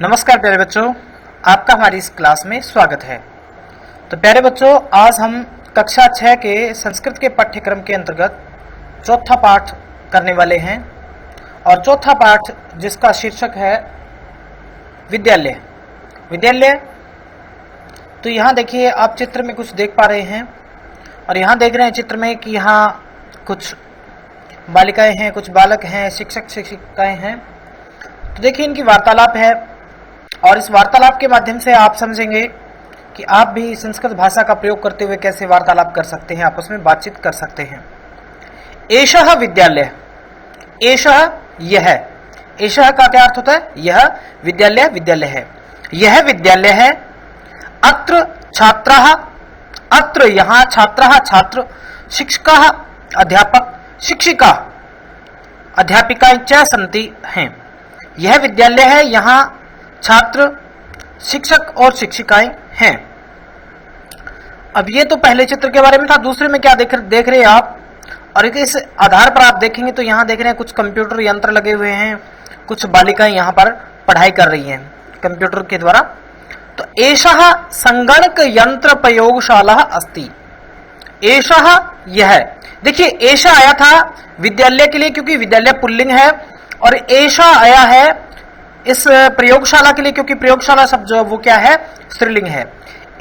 नमस्कार प्यारे बच्चों, आपका हमारी इस क्लास में स्वागत है। तो प्यारे बच्चों, आज हम कक्षा 6 के संस्कृत के पाठ्यक्रम के अंतर्गत चौथा पाठ करने वाले हैं और चौथा पाठ जिसका शीर्षक है विद्यालय। विद्यालय तो यहाँ देखिए, आप चित्र में कुछ देख पा रहे हैं और यहाँ देख रहे हैं चित्र में कि यहाँ कुछ बालिकाएं हैं, कुछ बालक हैं, शिक्षक शिक्षिकाएं हैं। तो देखिए, इनकी वार्तालाप है और इस वार्तालाप के माध्यम से आप समझेंगे कि आप भी संस्कृत भाषा का प्रयोग करते हुए कैसे वार्तालाप कर सकते हैं, आपस में बातचीत कर सकते हैं। एषः विद्यालय, एषः यह, एषः का क्या अर्थ होता है? यह विद्यालय, विद्यालय है, यह विद्यालय है। अत्र छात्राः, अत्र यहाँ छात्राः छात्र, शिक्षकाः अध्यापक, शिक्षिका अध्यापिकाएं च सन्ति हैं। यह विद्यालय है, यहाँ छात्र, शिक्षक और शिक्षिकाएं हैं। अब ये तो पहले चित्र के बारे में था। दूसरे में क्या देख रहे हैं आप, और इस आधार पर आप देखेंगे तो यहाँ देख रहे हैं कुछ कंप्यूटर यंत्र लगे हुए हैं, कुछ बालिकाएं यहाँ पर पढ़ाई कर रही हैं कंप्यूटर के द्वारा। तो एषः संगणक यंत्र प्रयोगशाला अस्ति। एषः यह, देखिए एषा आया था विद्यालय के लिए क्योंकि विद्यालय पुल्लिंग है, और एषा आया है इस प्रयोगशाला के लिए क्योंकि प्रयोगशाला शब्द जो वो क्या है? स्त्रीलिंग है।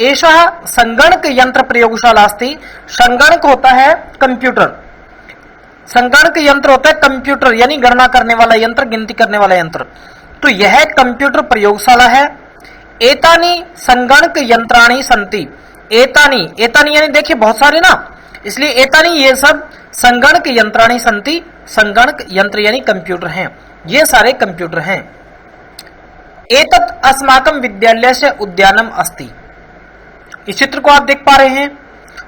एषा संगणक यंत्र प्रयोगशाला अस्ति। संगणक होता है कंप्यूटर, संगणक यंत्र होता है कंप्यूटर यानी गणना करने वाला यंत्र, गिनती करने वाला यंत्र। तो यह कंप्यूटर प्रयोगशाला है। एतानी संगणक यंत्राणी संति। एतानी, एतानी यानी देखिए बहुत सारे ना, इसलिए एतानी ये सब संगणक यंत्राणी संति, संगणक यंत्र यानी कंप्यूटर हैं, ये सारे कंप्यूटर हैं। एतत् अस्माकं विद्यालय से उद्यानम अस्ति। इस चित्र को आप देख पा रहे हैं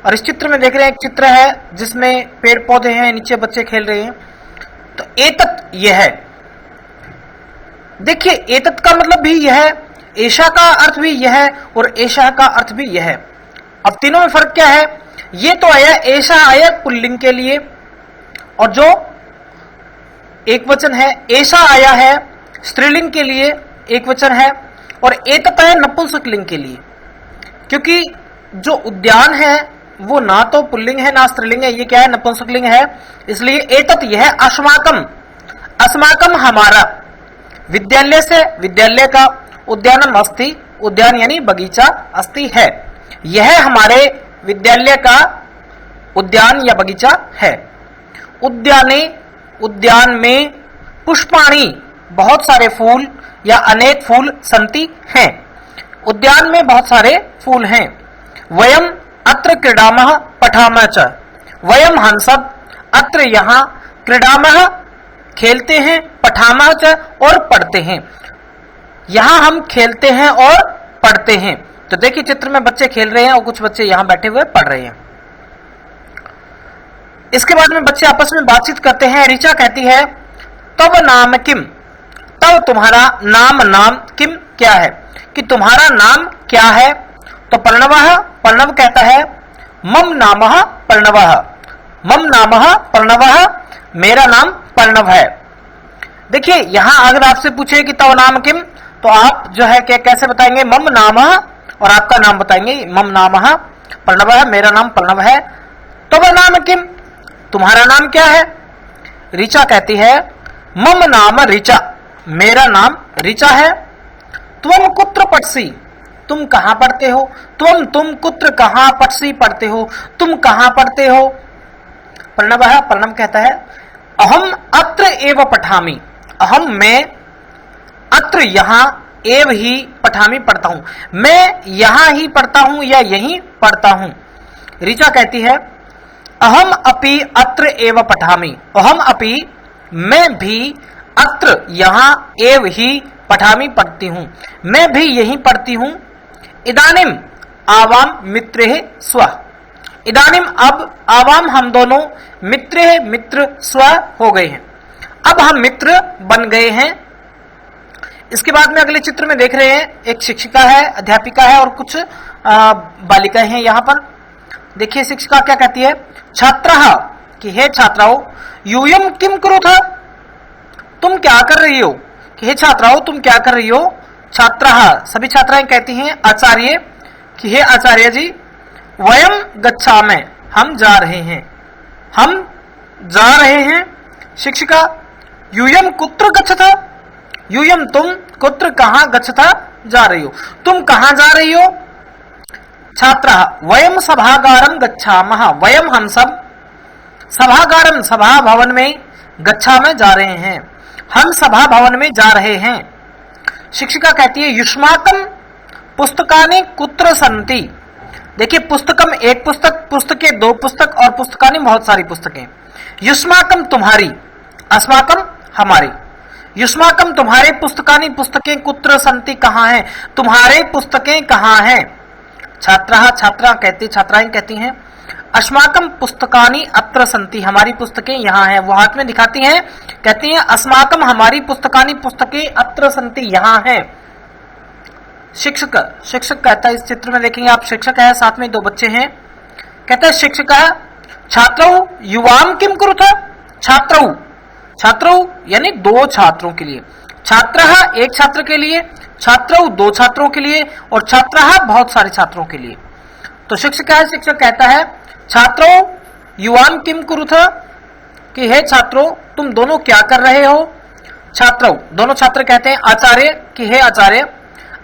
और इस चित्र में देख रहे हैं एक चित्र है जिसमें पेड़ पौधे हैं, नीचे बच्चे खेल रहे हैं। तो एतत् यह है, देखिए एतत् का मतलब भी यह है, एषा का अर्थ भी यह है और एषा का अर्थ भी यह है। अब तीनों में फर्क क्या है? ये तो आया, एषा आया पुल्लिंग के लिए और जो एक वचन है एषा आया है स्त्रीलिंग के लिए, एक वचन है, और एतत् है नपुंसकलिंग के लिए। क्योंकि जो उद्यान है वो ना तो पुल्लिंग है ना स्त्रीलिंग है, ये क्या है? नपुंसकलिंग है। इसलिए एतत् यह अस्माकम, अस्माकम हमारा, विद्यालय से विद्यालय का, उद्यानम अस्ति, उद्यान यानी बगीचा, अस्ति है, यह हमारे विद्यालय का उद्यान या बगीचा है। उद्याने, उद्यान में, पुष्पाणि बहुत सारे फूल या अनेक फूल संति हैं, उद्यान में बहुत सारे फूल हैं। वयम अत्र क्रीडामः पठामः च। वयम हम सब, अत्र यहाँ, क्रीडामः खेलते हैं, पठामः च और पढ़ते हैं। यहाँ हम खेलते हैं और पढ़ते हैं। तो देखिए चित्र में बच्चे खेल रहे हैं और कुछ बच्चे यहाँ बैठे हुए पढ़ रहे हैं। इसके बाद में बच्चे आपस में बातचीत करते हैं। ऋचा कहती है तव नाम किम, तव तुम्हारा नाम, नाम किम क्या है, कि तुम्हारा नाम क्या है। तो प्रणवः, प्रणव कहता है मम नामः प्रणवः, मम नामः प्रणवः, मेरा नाम प्रणव है। देखिए यहां अगर आपसे पूछे कि तव नाम किम, तो आप जो है क्या कैसे बताएंगे? मम नामः और आपका नाम बताएंगे, मम नामः प्रणवः, मेरा नाम प्रणव है। तव नाम किम, तुम्हारा नाम क्या है? ऋचा कहती है मम नाम ऋचा, मेरा नाम ऋचा है। त्वम कुत्र पठसि, तुम कहां पढ़ते हो? तुम कुत्र कहां पठसि पढ़ते हो, तुम कहां पढ़ते हो? प्रणवः, प्रणव कहता है अहम अत्र एव पठामि, अहम मैं, अत्र यहाँ, एव ही, पठामि पढ़ता हूं, मैं यहां ही पढ़ता हूं या यहीं पढ़ता हूं। ऋचा कहती है अहम अपि अत्र एव पठामि, अहम अपि मैं भी, अत्र यहाँ, एव ही, पठामि पढ़ती हूं, मैं भी यहीं पढ़ती हूं। इदानीम आवाम मित्रे स्व, इदानीम अब, आवाम हम दोनों, मित्रे मित्र स्व हो गए हैं, अब हम मित्र बन गए हैं। इसके बाद में अगले चित्र में देख रहे हैं एक शिक्षिका है, अध्यापिका है और कुछ बालिकाएं हैं। यहाँ पर देखिए शिक्षिका क्या कहती है, छात्रः, कि हे छात्राओं, यूयम किम कुरुथ, तुम क्या कर रही हो, कि हे छात्राओं तुम क्या कर रही हो। छात्राः सभी छात्राएं कहती हैं आचार्य कि हे आचार्य जी, वयम गच्छामः हम जा रहे हैं, हम जा रहे हैं। शिक्षिका यूयम कुत्र गच्छता, यूयम तुम, कुत्र कहां, गच्छता जा रही हो, तुम कहां जा रही हो। छात्राः वयम सभागारम गच्छामः, वयम हम सब, सभागारम सभा भवन में, गच्छामः जा रहे हैं, हम सभा भवन में जा रहे हैं। शिक्षिका कहती है युष्माकम पुस्तकानि कुत्र सन्ति। देखिए पुस्तकम एक पुस्तक, पुस्तकें दो पुस्तक और पुस्तकानि बहुत सारी पुस्तकें। युष्माकम तुम्हारी, अस्माकम हमारी। युष्माकम तुम्हारे, पुस्तकानि पुस्तकें, कुत्र सन्ति कहां हैं, तुम्हारे पुस्तकें कहां हैं। छात्राएं कहती हैं अस्माकम पुस्तकानि अत्र सन्ति, हमारी पुस्तकें यहाँ हैं। वो हाथ में दिखाती हैं, कहती हैं अस्माकम हमारी पुस्तकानि पुस्तकें अत्र सन्ति यहाँ हैं। शिक्षक कहता है, इस चित्र में देखेंगे आप, शिक्षक है, साथ में दो बच्चे हैं। कहता है शिक्षक छात्रौ युवाम किम कुरुथ, छात्रौ यानी दो छात्रों के लिए, छात्रः एक छात्र के लिए, छात्रौ दो छात्रों के लिए, और छात्रः बहुत सारे छात्रों के लिए। तो शिक्षक कहता है छात्रों युवाम किम कुरुथ, कि हे छात्रों तुम दोनों क्या कर रहे हो। छात्रौ दोनों छात्र कहते हैं आचार्य कि हे आचार्य,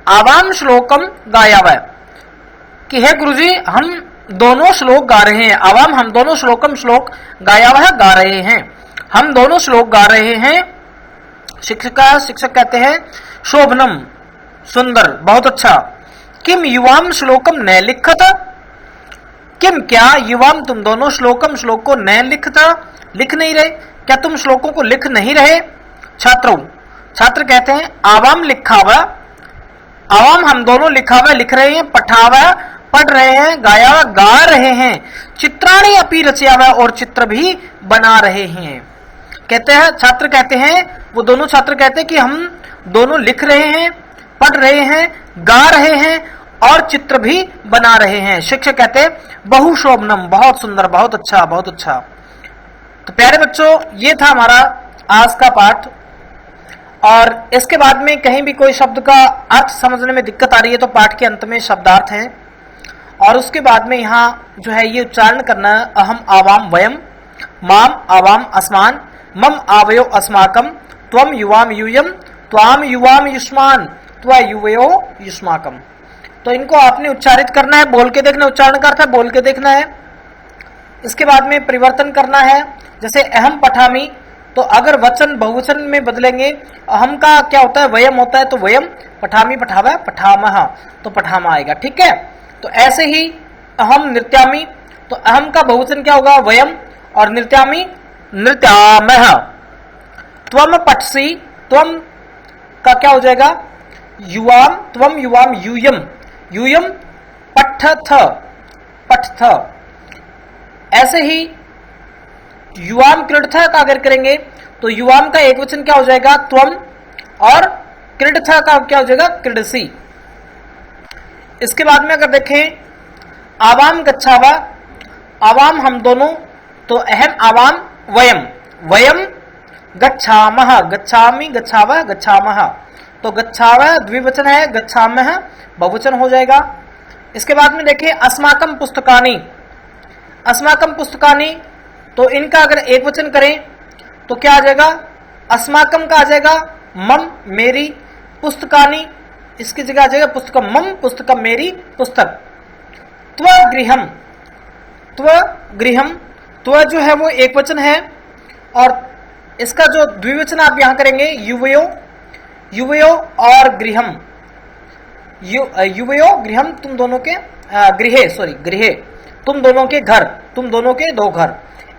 आवाम श्लोकम गायावः, कि हे गुरुजी हम दोनों श्लोक गा रहे हैं। आवाम हम दोनों, श्लोकम श्लोक, गायावः गा रहे हैं, हम दोनों श्लोक गा रहे हैं। शिक्षक कहते हैं शोभनम सुंदर, बहुत अच्छा। किम युवाम श्लोकम न लिखत, किम क्या युवाम तुम दोनों श्लोकम श्लोक को न लिखता, लिख नहीं रहे, क्या तुम श्लोकों को लिख नहीं रहे। छात्र कहते हैं आवाम लिखावा, आवाम हम दोनों लिखावा लिख रहे हैं, पठावा पढ़ रहे हैं, गायावा गा रहे हैं, चित्राणि अपि रचयावा और चित्र भी बना रहे हैं। कहते हैं छात्र कहते हैं, वो दोनों छात्र कहते हैं कि हम दोनों लिख रहे हैं, पढ़ रहे हैं, गा रहे हैं और चित्र भी बना रहे हैं। शिक्षक कहते हैं बहु शोभनम, बहुत सुंदर, बहुत अच्छा, बहुत अच्छा। तो प्यारे बच्चों ये था हमारा आज का पाठ, और इसके बाद में कहीं भी कोई शब्द का अर्थ समझने में दिक्कत आ रही है तो पाठ के अंत में शब्दार्थ हैं, और उसके बाद में यहाँ जो है ये उच्चारण करना, अहम आवाम वयम, माम आवाम अस्मान, मम आवयो अस्माकम, त्वम युवाम यूयम, त्वाम युवाम युष्मान, त्वा युवयो युष्माकम। तो इनको आपने उच्चारित करना है, बोल के देखना, उच्चारण का अर्थ है बोल के देखना है। इसके बाद में परिवर्तन करना है, जैसे अहम पठामी, तो अगर वचन बहुवचन में बदलेंगे, अहम का क्या होता है वयम होता है, तो वयम, पठामी पठावा पठामह, तो पठामा आएगा, ठीक है। तो ऐसे ही अहम नृत्यामी, तो अहम का बहुवचन क्या होगा वयम, और नृत्यामी नृत्यामह। त्वम पठसी, त्वम का क्या हो जाएगा युवाम, त्वम युवाम यूयम, यूयम पठथ, पठथ। ऐसे ही युवाम क्रीडथ का अगर करेंगे तो युवाम का एक वचन क्या हो जाएगा त्वम, और क्रीडथ का क्या हो जाएगा क्रीडसी। इसके बाद में अगर देखें आवाम गच्छावा, आवाम हम दोनों, तो अहम आवाम वयम, वयम गच्छामः, गच्छामि गच्छावा गच्छामः, तो गच्छावा द्विवचन है, गच्छामः बहुवचन हो जाएगा। इसके बाद में देखिए अस्माकम पुस्तकानि, अस्माकम पुस्तकानि, तो इनका अगर एक वचन करें तो क्या आ जाएगा, अस्माकम का आ जाएगा मम मेरी, पुस्तकानि इसकी जगह आ जाएगा पुस्तकम मम, पुस्तकम मेरी पुस्तक। त्वगृहम, त्वगृहम, त्व जो है वो एक वचन है, और इसका जो द्विवचन आप यहां करेंगे युवयो, युवयो और गृहम, युवयो गृहम तुम दोनों के गृहे, सॉरी गृहे तुम दोनों के घर, तुम दोनों के दो घर।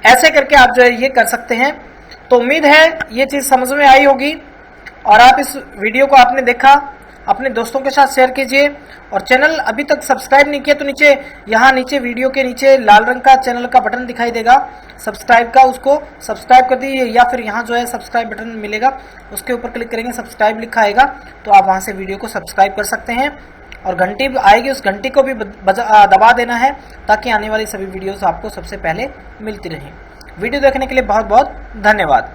ऐसे करके आप जो है ये कर सकते हैं। तो उम्मीद है ये चीज समझ में आई होगी, और आप इस वीडियो को आपने देखा, अपने दोस्तों के साथ शेयर कीजिए, और चैनल अभी तक सब्सक्राइब नहीं किया तो नीचे, यहाँ नीचे वीडियो के नीचे लाल रंग का चैनल का बटन दिखाई देगा सब्सक्राइब का, उसको सब्सक्राइब कर दीजिए, या फिर यहाँ जो है सब्सक्राइब बटन मिलेगा उसके ऊपर क्लिक करेंगे, सब्सक्राइब लिखा आएगा, तो आप वहाँ से वीडियो को सब्सक्राइब कर सकते हैं। और घंटी आएगी, उस घंटी को भी दबा देना है, ताकि आने वाली सभी वीडियोस आपको सबसे पहले मिलती रहें। वीडियो देखने के लिए बहुत बहुत धन्यवाद।